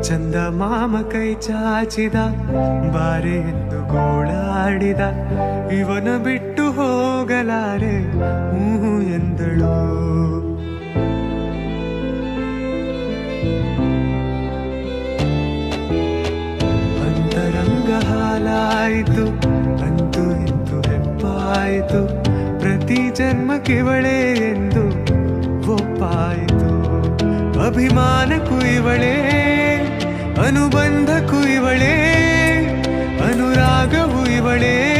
ಚಂದ ಮಾಮ ಕೈ ಚಾಚಿದ, ಬಾರೆ ಎಂದು ಗೋಳಾಡಿದ, ಇವನ ಬಿಟ್ಟು ಹೋಗಲಾರೆ ಹೂ ಎಂದಳು. ಅಂತರಂಗ ಹಾಲಾಯಿತು, ಅಂತೂ ಇಂತು ಹೆಪ್ಪಾಯಿತು, ಪ್ರತಿ ಜನ್ಮಕ್ಕಿವಳೇ ಎಂದು ಒಪ್ಪಾಯಿತು. ಅಭಿಮಾನಕ್ಕೂ ಇವಳೇ, ಅನುಬಂಧಕ್ಕೂ ಇವಳೇ, ಅನುರಾಗವೂ ಇವಳೇ.